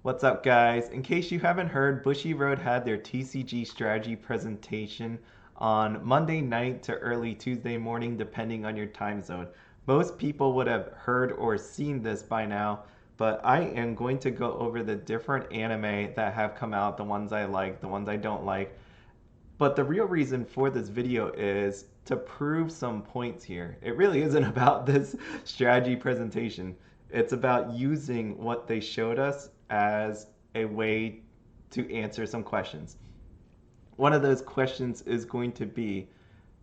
What's up, guys? In case you haven't heard, Bushiroad had their TCG strategy presentation on Monday night to early Tuesday morning, depending on your time zone. Most people would have heard or seen this by now, but I am going to go over the different anime that have come out, the ones I like, the ones I don't like. But the real reason for this video is to prove some points here. It really isn't about this strategy presentation. It's about using what they showed us as a way to answer some questions. One of those questions is going to be,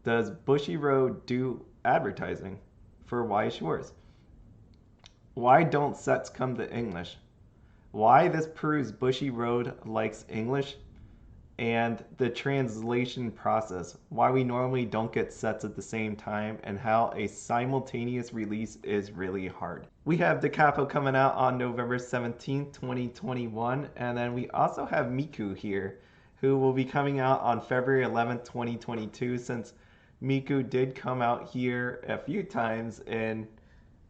does Bushiroad do advertising for Weiss Schwarz? Why don't sets come to English? Why this proves Bushiroad likes English, and the translation process, why we normally don't get sets at the same time, and how a simultaneous release is really hard. We have the Capo coming out on November 17th, 2021, and then we also have Miku here, who will be coming out on February 11th, 2022, since Miku did come out here a few times in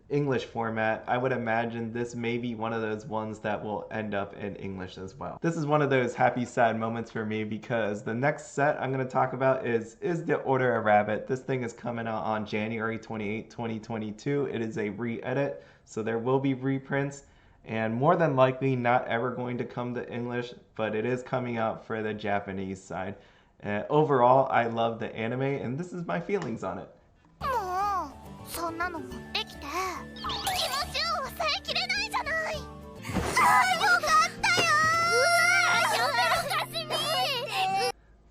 English format. I would imagine this may be one of those ones that will end up in English as well. This is one of those happy sad moments for me because the next set I'm going to talk about is the Order of Rabbit. This thing is coming out on January 28, 2022. It is a re-edit, so there will be reprints, and more than likely not ever going to come to English, but it is coming out for the Japanese side. Overall, I love the anime, and this is my feelings on it. そんなの持ってきて気持ちを抑えきれないじゃない。ああ、よかったよ。うわー、おかしみ。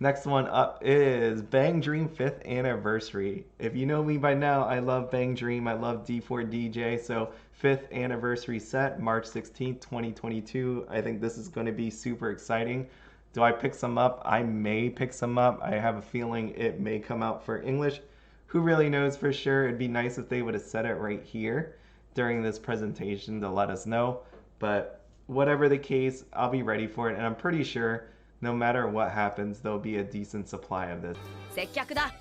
Next one up is Bang Dream 5th Anniversary. If you know me by now, I love Bang Dream, I love D4DJ, so 5th Anniversary set, March 16th, 2022. I think this is going to be super exciting. Do I pick some up? I may pick some up. I have a feeling it may come out for English. Who really knows for sure? It'd be nice if they would have said it right here during this presentation to let us know. But whatever the case, I'll be ready for it. And I'm pretty sure no matter what happens, there'll be a decent supply of this. 接客だ。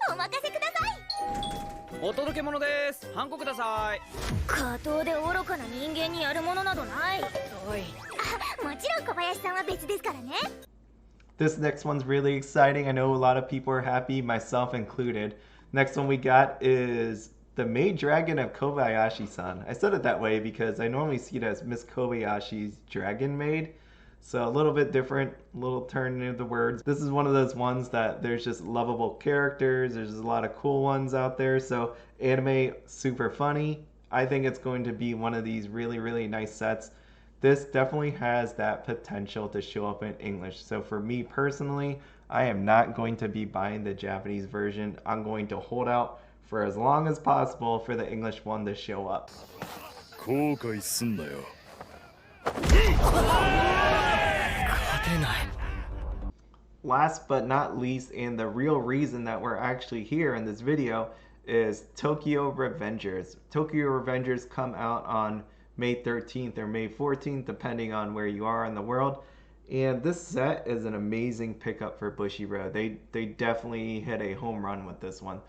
お任せください。お届け物です。ハンコください。下等で愚かな人間にやるものなどない。おい。あ、もちろん小林さんは別ですからね。This next one's really exciting. I know a lot of people are happy, myself included. Next one we got is the Maid Dragon of Kobayashi-san. I said it that way because I normally see it as Miss Kobayashi's Dragon Maid. So a little bit different, little turn into the words. This is one of those ones that there's just lovable characters. There's a lot of cool ones out there. So anime, super funny. I think it's going to be one of these really, really nice sets. This definitely has that potential to show up in English. So for me personally, I am not going to be buying the Japanese version. I'm going to hold out for as long as possible for the English one to show up. Last but not least, and the real reason that we're actually here in this video, is Tokyo Revengers. Tokyo Revengers come out on May 13th or May 14th, depending on where you are in the world. And this set is an amazing pickup for Bushiroad. They definitely hit a home run with this one.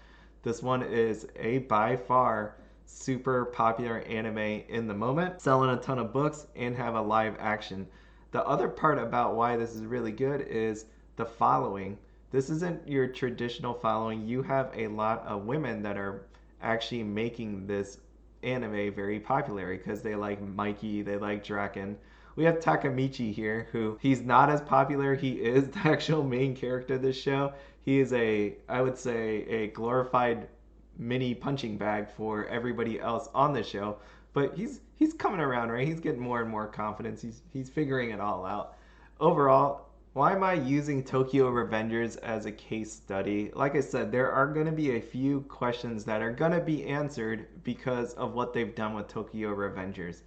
This one is a by far super popular anime in the moment, selling a ton of books and have a live action. The other part about why this is really good is the following. This isn't your traditional following. You have a lot of women that are actually making this anime very popular because they like Mikey, they like Draken. We have Takamichi here, who he's not as popular. He is the actual main character of this show. He is I would say, a glorified mini punching bag for everybody else on the show. But he's coming around, right? He's getting more and more confidence. He's figuring it all out. Overall, why am I using Tokyo Revengers as a case study? Like I said, there are going to be a few questions that are going to be answered because of what they've done with Tokyo Revengers.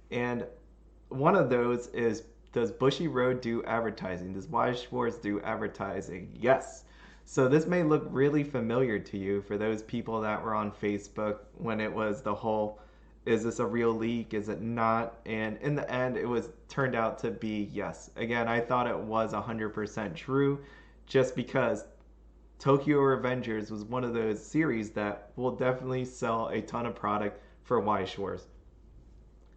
And one of those is, does Bushiroad do advertising? Does Weiss Schwarz do advertising? Yes. So this may look really familiar to you for those people that were on Facebook when it was the whole, is this a real leak? Is it not? And in the end, it was turned out to be yes. Again, I thought it was 100% true just because Tokyo Revengers was one of those series that will definitely sell a ton of product for Weiss Schwarz.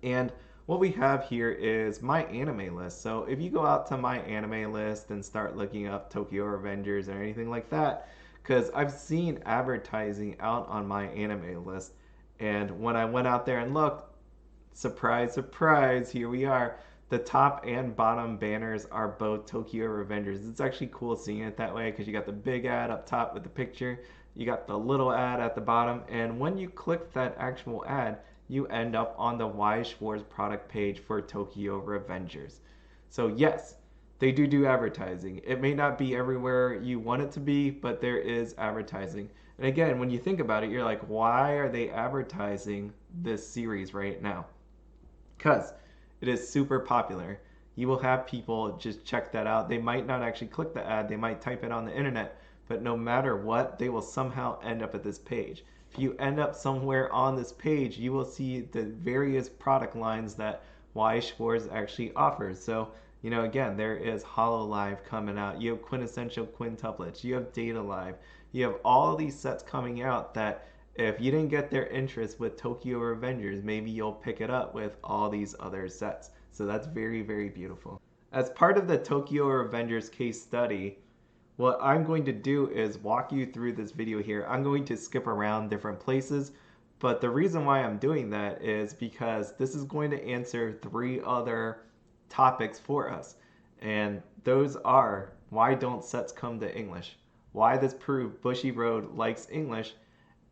And what we have here is my anime list. So if you go out to my anime list and start looking up Tokyo Revengers or anything like that, because I've seen advertising out on my anime list, and when I went out there and looked, surprise, surprise, here we are. The top and bottom banners are both Tokyo Revengers. It's actually cool seeing it that way because you got the big ad up top with the picture, you got the little ad at the bottom, and when you click that actual ad, you end up on the Weiss Schwarz product page for Tokyo Revengers. So yes, they do advertising. It may not be everywhere you want it to be, but there is advertising. And again, when you think about it, you're like, why are they advertising this series right now? Because it is super popular. You will have people just check that out. They might not actually click the ad, they might type it on the internet, but no matter what, they will somehow end up at this page. If you end up somewhere on this page, you will see the various product lines that Weiss Schwarz actually offers. So, again, there is HoloLive coming out. You have quintessential quintuplets. You have Data Live. You have all these sets coming out that if you didn't get their interest with Tokyo Revengers, maybe you'll pick it up with all these other sets. So that's very, very beautiful. As part of the Tokyo Revengers case study, what I'm going to do is walk you through this video here. I'm going to skip around different places, but the reason why I'm doing that is because this is going to answer 3 other topics for us. And those are, why don't sets come to English? Why this prove Bushiroad likes English?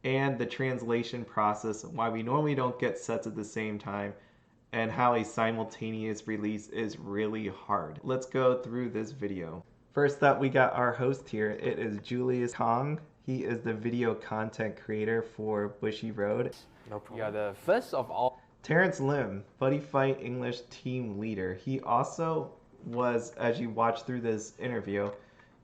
And the translation process, why we normally don't get sets at the same time, and how a simultaneous release is really hard. Let's go through this video. First up, we got our host here. It is Julius Kong. He is the video content creator for Bushiroad. No problem. You are the first of all. Terence Lim, Buddy Fight English team leader. He also was, as you watch through this interview,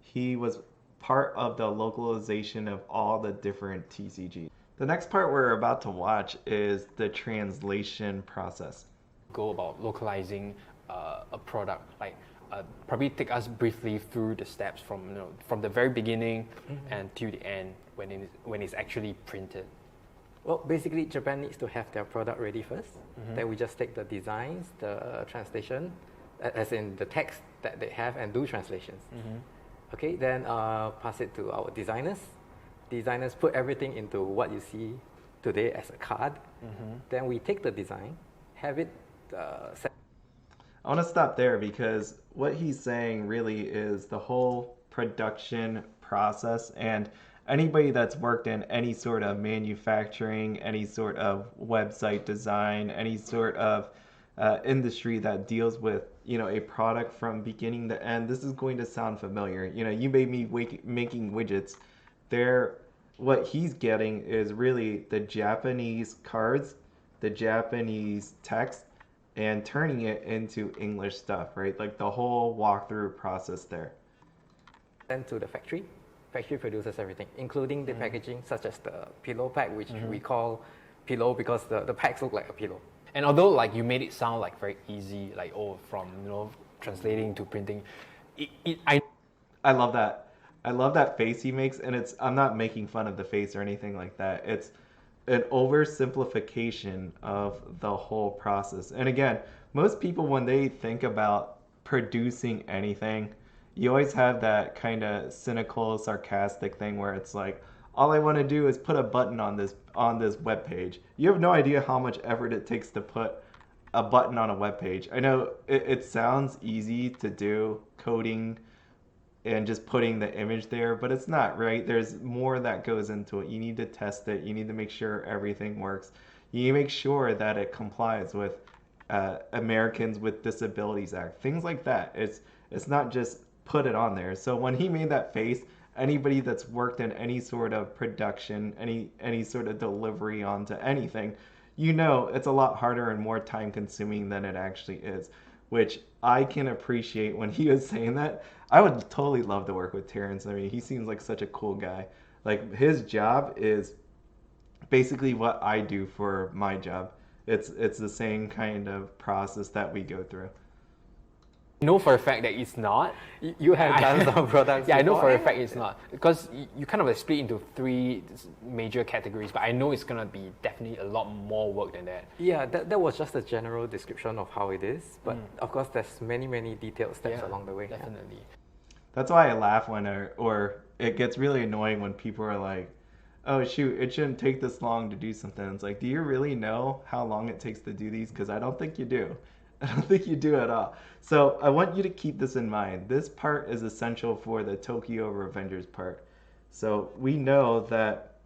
he was part of the localization of all the different TCGs. The next part we're about to watch is the translation process. Go about localizing a product, like probably take us briefly through the steps from the very beginning and to the end when it's actually printed. Well, basically, Japan needs to have their product ready first. Then we just take the designs, the translation, as in the text that they have, and do translations. Okay, then pass it to our designers. Designers put everything into what you see today as a card. Then we take the design, have it set. I want to stop there because what he's saying really is the whole production process, and anybody that's worked in any sort of manufacturing, any sort of website design, any sort of industry that deals with a product from beginning to end, this is going to sound familiar. You made me making widgets. What he's getting is really the Japanese cards, the Japanese text, and turning it into English stuff, right? Like the whole walkthrough process there. Sent to the factory. Factory produces everything, including the packaging, such as the pillow pack, which we call pillow because the packs look like a pillow. And although like you made it sound like very easy, like from translating to printing, I love that. I love that face he makes, and I'm not making fun of the face or anything like that. It's an oversimplification of the whole process. And again, most people, when they think about producing anything, you always have that kind of cynical, sarcastic thing where it's like, all I want to do is put a button on this web page. You have no idea how much effort it takes to put a button on a web page. I know it sounds easy to do, coding and just putting the image there, but it's not, right? There's more that goes into it. You need to test it. You need to make sure everything works. You need to make sure that it complies with Americans with Disabilities Act, things like that. It's not just put it on there. So when he made that face, anybody that's worked in any sort of production, any sort of delivery onto anything, it's a lot harder and more time consuming than it actually is, which I can appreciate. When he was saying that, I would totally love to work with Terence. I mean, he seems like such a cool guy. Like, his job is basically what I do for my job. It's the same kind of process that we go through. know for a fact that it's not. You have done some products. Yeah, I know before, for a eh? fact it's not, because you kind of like split into 3 major categories, but I know it's gonna be definitely a lot more work than that. Yeah, that was just a general description of how it is, but of course there's many detailed steps along the way. yeah. Definitely. That's why I laugh when or it gets really annoying when people are like, "Oh shoot, it shouldn't take this long to do something." It's like, do you really know how long it takes to do these? Because I don't think you do. I don't think you do at all. So I want you to keep this in mind. This part is essential for the Tokyo Revengers part. So we know that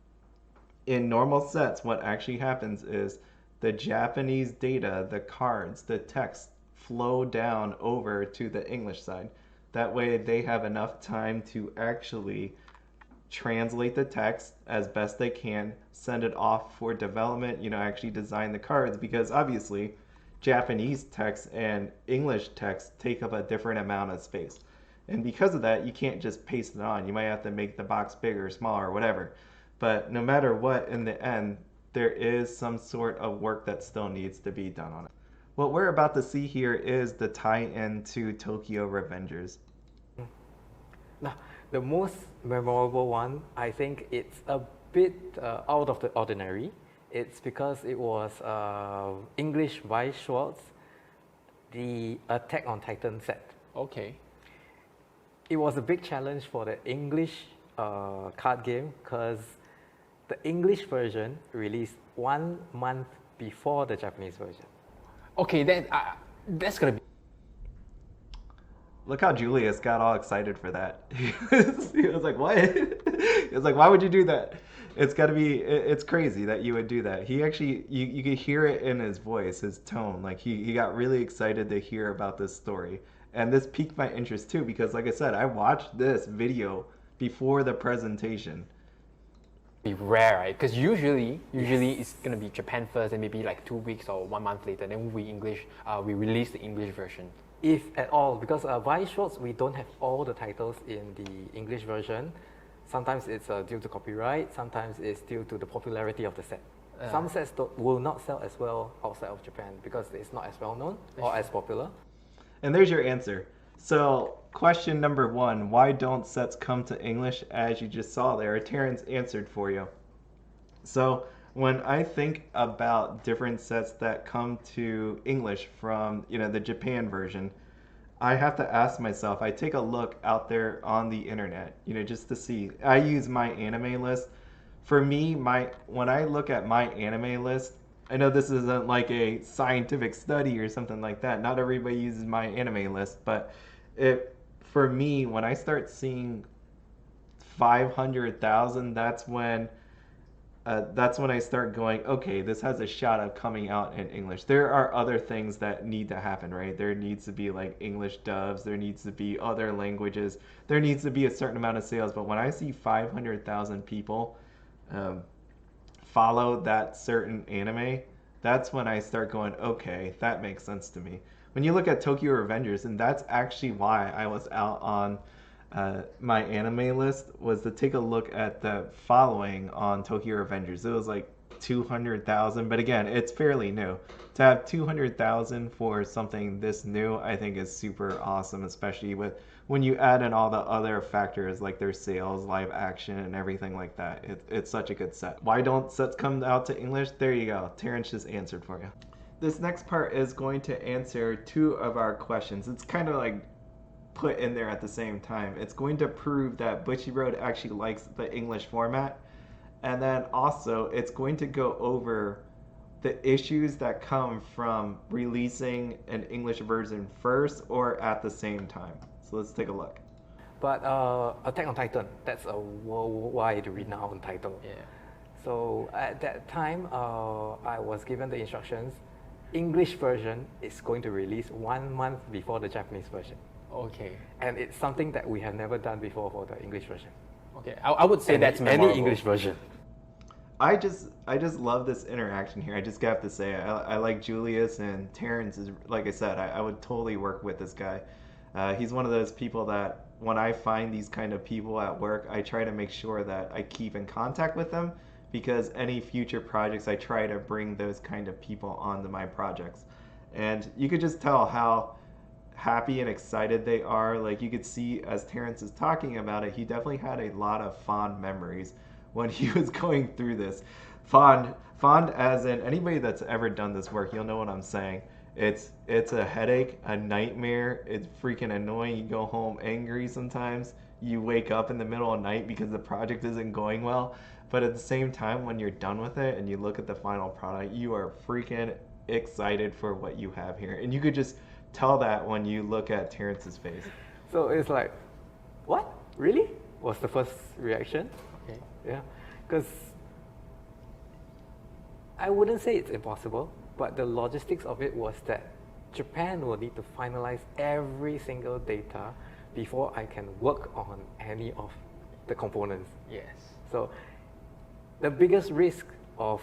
in normal sets, what actually happens is the Japanese data, the cards, the text flow down over to the English side. That way they have enough time to actually translate the text as best they can, send it off for development, actually design the cards, because obviously Japanese text and English text take up a different amount of space. And because of that, you can't just paste it on. You might have to make the box bigger, smaller, or whatever. But no matter what, in the end, there is some sort of work that still needs to be done on it. What we're about to see here is the tie-in to Tokyo Revengers. Now, the most memorable one, I think it's a bit out of the ordinary. It's because it was English Weiss Schwarz, the Attack on Titan set. Okay. It was a big challenge for the English card game because the English version released 1 month before the Japanese version. Okay, that's gonna be. Look how Julius got all excited for that. He was like, what? He was like, why would you do that? It's crazy that you would do that. He actually, you could hear it in his voice, his tone. Like he got really excited to hear about this story. And this piqued my interest too, because like I said, I watched this video before the presentation. Be rare, right? Because usually it's gonna be Japan first, and maybe like 2 weeks or 1 month later, then we release the English version. If at all, because Weiss Schwarz, we don't have all the titles in the English version. Sometimes it's due to copyright, sometimes it's due to the popularity of the set. Some sets will not sell as well outside of Japan because it's not as well known or as popular. And there's your answer. So question number 1, why don't sets come to English? As you just saw there, Terence answered for you. So when I think about different sets that come to English from, the Japan version, I have to ask myself, I take a look out there on the internet, just to see. I use my anime list. For me, when I look at my anime list, I know this isn't like a scientific study or something like that. Not everybody uses my anime list, but for me, when I start seeing 500,000, that's when I start going, okay, this has a shot of coming out in English. There are other things that need to happen, right? There needs to be like English dubs. There needs to be other languages. There needs to be a certain amount of sales. But when I see 500,000 people follow that certain anime, that's when I start going, okay, that makes sense to me. When you look at Tokyo Revengers, and that's actually why I was out on my anime list, was to take a look at the following on Tokyo Revengers. It was like 200,000, but again, it's fairly new. To have 200,000 for something this new, I think is super awesome, especially when you add in all the other factors like their sales, live action, and everything like that. It's such a good set. Why don't sets come out to English? There you go. Terence just answered for you. This next part is going to answer 2 of our questions. It's kind of like put in there at the same time. It's going to prove that Bushiroad actually likes the English format, and then also it's going to go over the issues that come from releasing an English version first or at the same time. So let's take a look. But Attack on Titan, that's a worldwide renowned title. Yeah. So at that time, I was given the instructions. English version is going to release 1 month before the Japanese version. Okay. And it's something that we have never done before for the English version. Okay. I would say that's any memorable. English version. I just love this interaction here. I just have to say, I like Julius, and Terence is, like I said, I would totally work with this guy. He's one of those people that when I find these kind of people at work, I try to make sure that I keep in contact with them, because any future projects, I try to bring those kind of people onto my projects. And you could just tell how happy and excited they are. Like you could see as Terence is talking about it, he definitely had a lot of fond memories when he was going through this. Fond as in anybody that's ever done this work, you'll know what I'm saying. It's a headache, a nightmare. It's freaking annoying. You go home angry sometimes. You wake up in the middle of the night because the project isn't going well. But at the same time, when you're done with it and you look at the final product, you are freaking excited for what you have here. And you could just tell that when you look at Terrence's face. So it's like, what? Really? Was the first reaction. Okay. Yeah. Because I wouldn't say it's impossible, but the logistics of it was that Japan will need to finalize every single data before I can work on any of the components. Yes. So the biggest risk of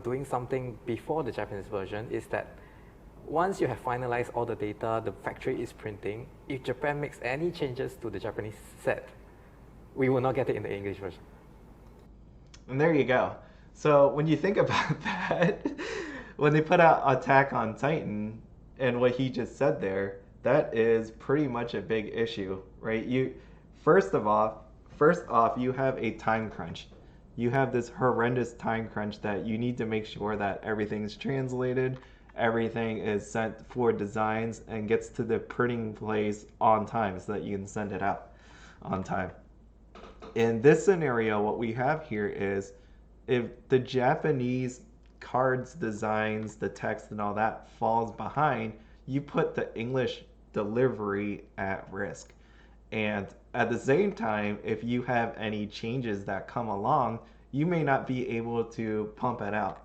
doing something before the Japanese version is that once you have finalized all the data, the factory is printing, if Japan makes any changes to the Japanese set, we will not get it in the English version. And there you go. So when you think about that, when they put out Attack on Titan and what he just said there, that is pretty much a big issue, right? First off, you have a time crunch. You have this horrendous time crunch that you need to make sure that everything's translated, everything is sent for designs and gets to the printing place on time so that you can send it out on time. In this scenario, what we have here is if the Japanese cards designs, the text and all that falls behind, you put the English delivery at risk. And at the same time, if you have any changes that come along, you may not be able to pump it out.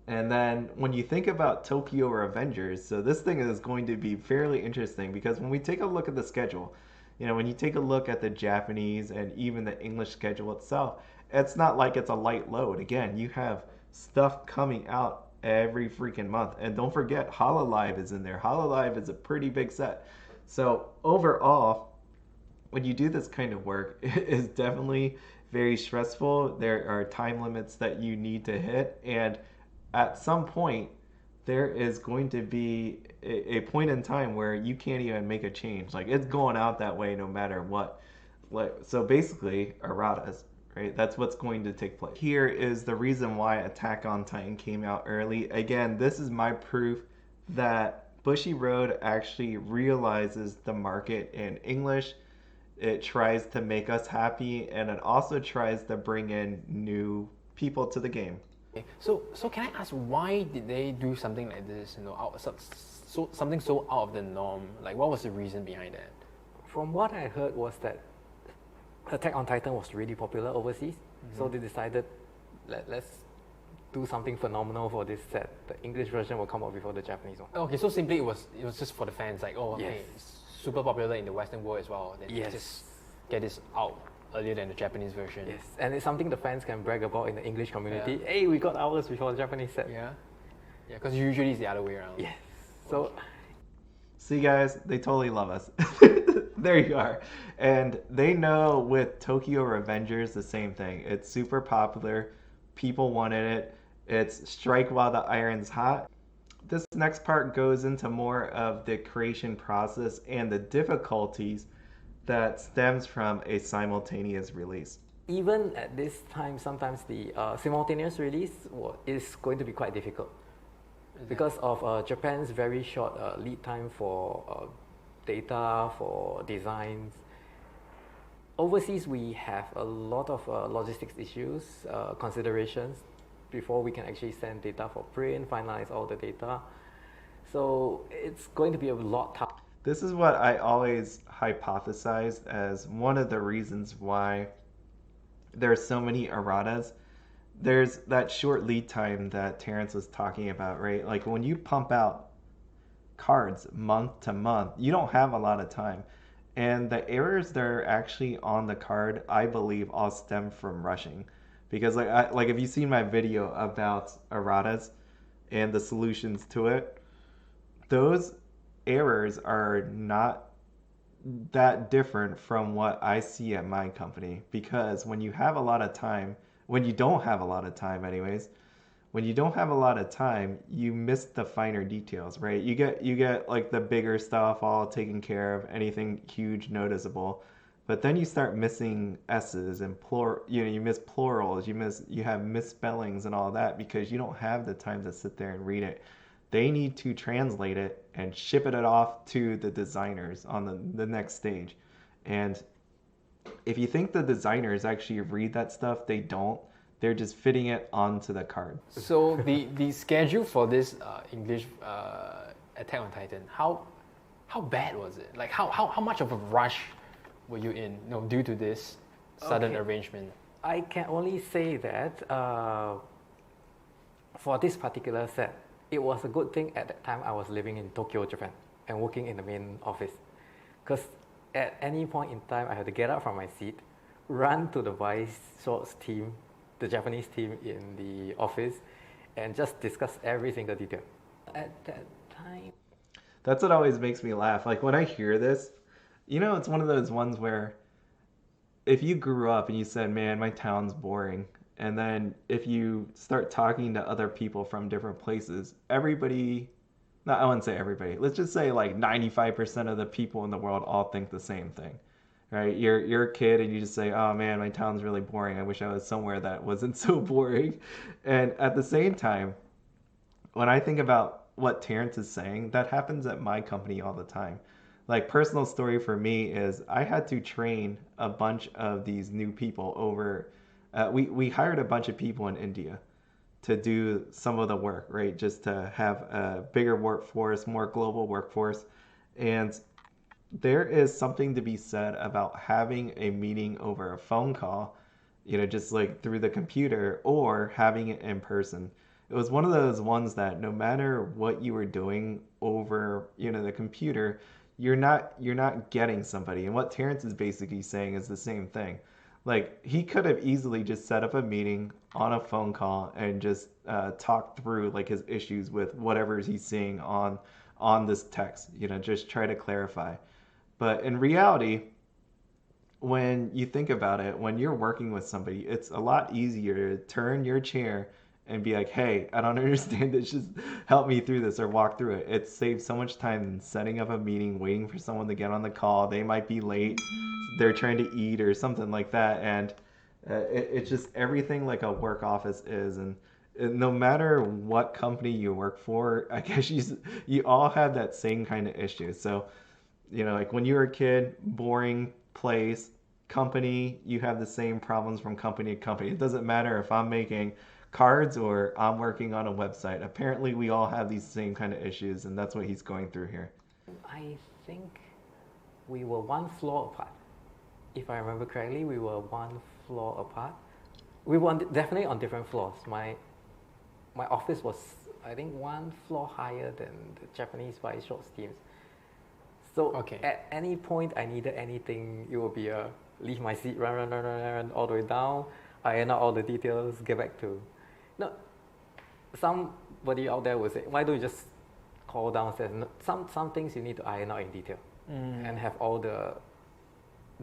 And then when you think about Tokyo Revengers, so this thing is going to be fairly interesting because when we take a look at the schedule, when you take a look at the Japanese and even the English schedule itself, it's not like it's a light load. Again, you have stuff coming out every freaking month. And don't forget, Hololive is in there. Hololive is a pretty big set. So overall, when you do this kind of work, it is definitely very stressful. There are time limits that you need to hit. And at some point, there is going to be a point in time where you can't even make a change. Like it's going out that way no matter what. So basically, erratas, right? That's what's going to take place. Here is the reason why Attack on Titan came out early. Again, this is my proof that Bushiroad actually realizes the market in English. It tries to make us happy, and it also tries to bring in new people to the game. So can I ask, why did they do something like this? Something so out of the norm. Like, what was the reason behind that? From what I heard was that Attack on Titan was really popular overseas, so they decided let's do something phenomenal for this set. The English version will come out before the Japanese one. Okay, so simply it was just for the fans, like, oh, Yes. hey, it's super popular in the Western world as well. Then Yes. just get this out earlier than the Japanese version. Yes, and it's something the fans can brag about in the English community. Yeah. Hey, we got ours before the Japanese set. Yeah, because usually it's the other way around. Yes. So See, guys, they totally love us. There you are. And they know with Tokyo Revengers the same thing. It's super popular. People wanted it. It's strike while the iron's hot. This next part goes into more of the creation process and the difficulties that stems from a simultaneous release. even at this time, sometimes the simultaneous release is going to be quite difficult because of Japan's very short lead time for data, for designs. Overseas, we have a lot of logistics issues, considerations before we can actually send data for print, finalize all the data. So it's going to be a lot tough. This is what I always hypothesized as one of the reasons why there are so many erratas. There's that short lead time that Terence was talking about, right? Like when you pump out cards month to month, you don't have a lot of time. And the errors that are actually on the card, I believe, all stem from rushing. Because like if you've seen my video about erratas and the solutions to it, those errors are not that different from what I see at my company. Because when you have a lot of time, when you don't have a lot of time anyways, when you don't have a lot of time, you miss the finer details, right? You get like the bigger stuff all taken care of, anything huge noticeable. But then you start missing s's and you miss plurals, you have misspellings and all that because you don't have the time to sit there and read it. They need to translate it and ship it off to the designers on the next stage. And if you think the designers actually read that stuff, they don't. They're just fitting it onto the card. So the schedule for this English Attack on Titan, how bad was it? Like how much of a rush were you in, due to this sudden arrangement? I can only say that for this particular set, it was a good thing at that time I was living in Tokyo, Japan, and working in the main office. Because at any point in time, I had to get up from my seat, run to the Weiss Schwarz team, the Japanese team in the office, and just discuss every single detail. At that time... That's what always makes me laugh. Like when I hear this, it's one of those ones where if you grew up and you said, man, my town's boring, and then if you start talking to other people from different places, everybody, no, I wouldn't say everybody, let's just say like 95% of the people in the world all think the same thing, right? You're a kid and you just say, oh man, my town's really boring. I wish I was somewhere that wasn't so boring. And at the same time, when I think about what Terence is saying, that happens at my company all the time. Like, personal story for me is I had to train a bunch of these new people over. We hired a bunch of people in India to do some of the work, right? Just to have a bigger workforce, more global workforce. And there is something to be said about having a meeting over a phone call, just like through the computer, or having it in person. It was one of those ones that no matter what you were doing over, the computer, you're not getting somebody. And what Terence is basically saying is the same thing. Like, he could have easily just set up a meeting on a phone call and just talk through like his issues with whatever he's seeing on this text, just try to clarify. But in reality, when you think about it, when you're working with somebody, it's a lot easier to turn your chair and be like, hey, I don't understand this, just help me through this or walk through it. It saves so much time than setting up a meeting, waiting for someone to get on the call. They might be late, they're trying to eat or something like that. And it's just everything like a work office is. And no matter what company you work for, I guess you all have that same kind of issue. So, like when you were a kid, boring place, company, you have the same problems from company to company. It doesn't matter if I'm making cards or I'm working on a website. Apparently we all have these same kind of issues, and that's what he's going through here. I think we were one floor apart. If I remember correctly, we were one floor apart. We were definitely on different floors. My office was, I think, one floor higher than the Japanese Weiss Schwarz teams. So at any point I needed anything, it would be leave my seat, run all the way down, iron out all the details, get back to... No, somebody out there will say, why don't you just call downstairs? No, some things you need to iron out in detail and have all the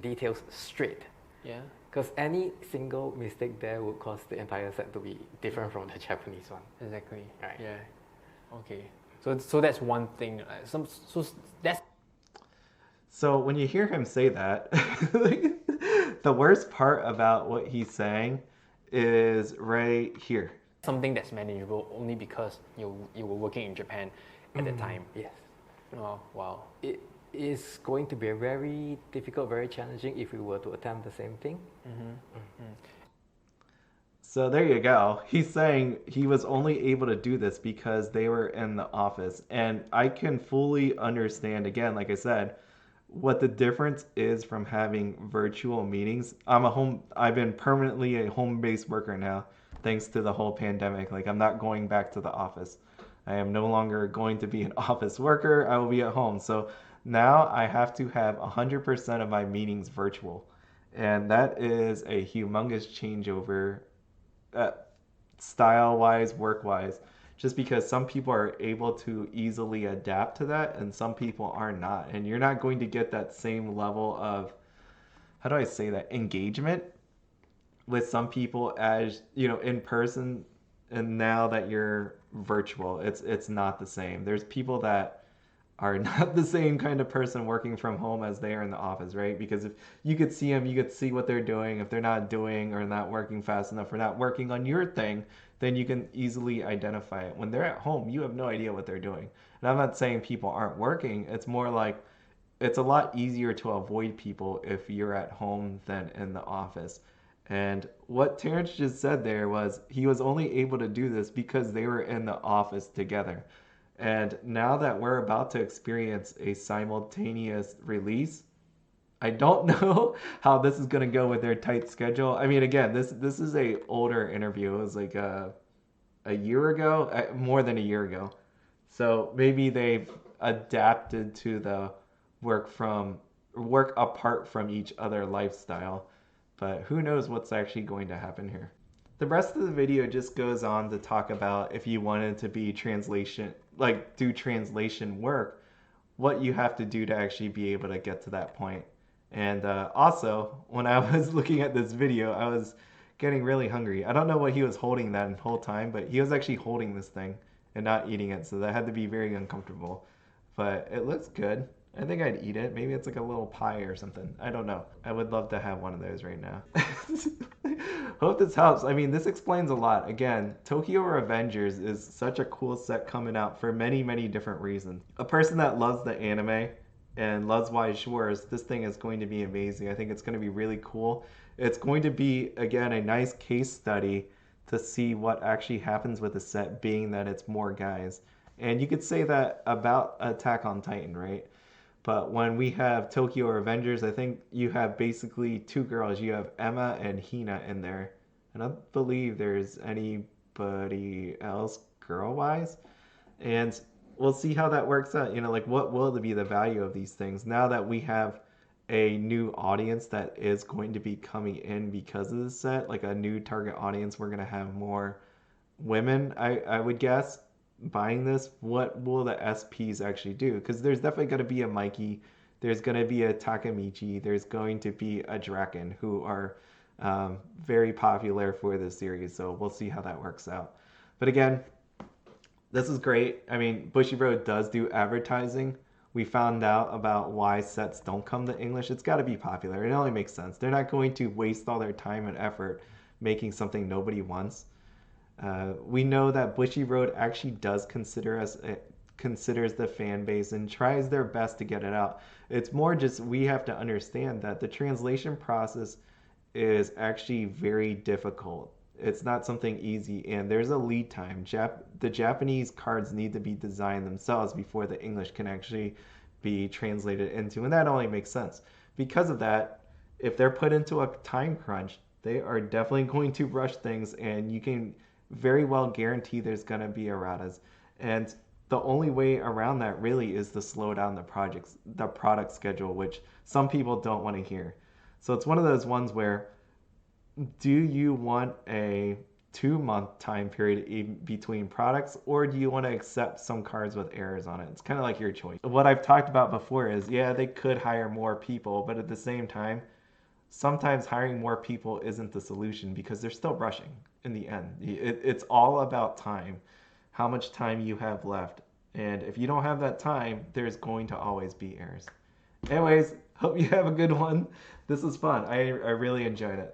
details straight. Yeah. Because any single mistake there would cause the entire set to be different from the Japanese one. Exactly. Right. Yeah. Okay. So that's one thing. So when you hear him say that, the worst part about what he's saying is right here. Something that's manageable only because you were working in Japan at that time. Yes. Oh, wow. It is going to be very difficult, very challenging if we were to attempt the same thing. So there you go. He's saying he was only able to do this because they were in the office. And I can fully understand, again, like I said, what the difference is from having virtual meetings. I've been permanently a home-based worker now, thanks to the whole pandemic. Like, I'm not going back to the office. I am no longer going to be an office worker. I will be at home. So now I have to have 100% of my meetings virtual. And that is a humongous changeover, style-wise, work-wise, just because some people are able to easily adapt to that and some people are not. And you're not going to get that same level of, how do I say that, engagement with some people as, in person. and now that you're virtual, it's not the same. There's people that are not the same kind of person working from home as they are in the office, right? Because if you could see them, you could see what they're doing. If they're not doing or not working fast enough or not working on your thing, then you can easily identify it. When they're at home, you have no idea what they're doing. And I'm not saying people aren't working. It's more like it's a lot easier to avoid people if you're at home than in the office. And what Terence just said there was he was only able to do this because they were in the office together. And now that we're about to experience a simultaneous release, I don't know how this is going to go with their tight schedule. I mean, again, this is a older interview. It was like a year ago, more than a year ago. So maybe they've adapted to the work apart from each other lifestyle. But who knows what's actually going to happen here. The rest of the video just goes on to talk about if you wanted to be translation, like do translation work, what you have to do to actually be able to get to that point. And also, when I was looking at this video, I was getting really hungry. I don't know what he was holding that whole time, but he was actually holding this thing and not eating it, so that had to be very uncomfortable. But it looks good. I think I'd eat it. Maybe it's like a little pie or something. I don't know. I would love to have one of those right now. Hope this helps. I mean, this explains a lot. Again, Tokyo Revengers is such a cool set coming out for many, many different reasons. A person that loves the anime and loves Weiss Schwarz, this thing is going to be amazing. I think it's going to be really cool. It's going to be, again, a nice case study to see what actually happens with the set, being that it's more guys. And you could say that about Attack on Titan, right? But when we have Tokyo Revengers, I think you have basically two girls. You have Emma and Hina in there. And I don't believe there's anybody else girl-wise. And we'll see how that works out. You know, like what will be the value of these things now that we have a new audience that is going to be coming in because of this set, like a new target audience. We're going to have more women, I would guess, buying this. What will the SPs actually do? Because there's definitely going to be a Mikey, there's going to be a Takamichi, there's going to be a Draken, who are very popular for this series. So we'll see how that works out. But again, this is great. I mean, Bushiroad does do advertising. We found out about why sets don't come to English. It's got to be popular. It only makes sense. They're not going to waste all their time and effort making something nobody wants. We know that Bushiroad actually does considers the fan base and tries their best to get it out. It's more just we have to understand that the translation process is actually very difficult. It's not something easy, and there's a lead time. The Japanese cards need to be designed themselves before the English can actually be translated into, and that only makes sense. Because of that, if they're put into a time crunch, they are definitely going to rush things, and you can very well guarantee there's going to be erratas. And the only way around that really is to slow down the product schedule, which some people don't want to hear. So it's one of those ones where, do you want a 2-month time period between products, or do you want to accept some cards with errors on it? It's kind of like your choice. What I've talked about before is, yeah, they could hire more people, but at the same time, sometimes hiring more people isn't the solution because they're still rushing in the end. It's all about time, how much time you have left. And if you don't have that time, there's going to always be errors. Anyways, hope you have a good one. This was fun. I really enjoyed it.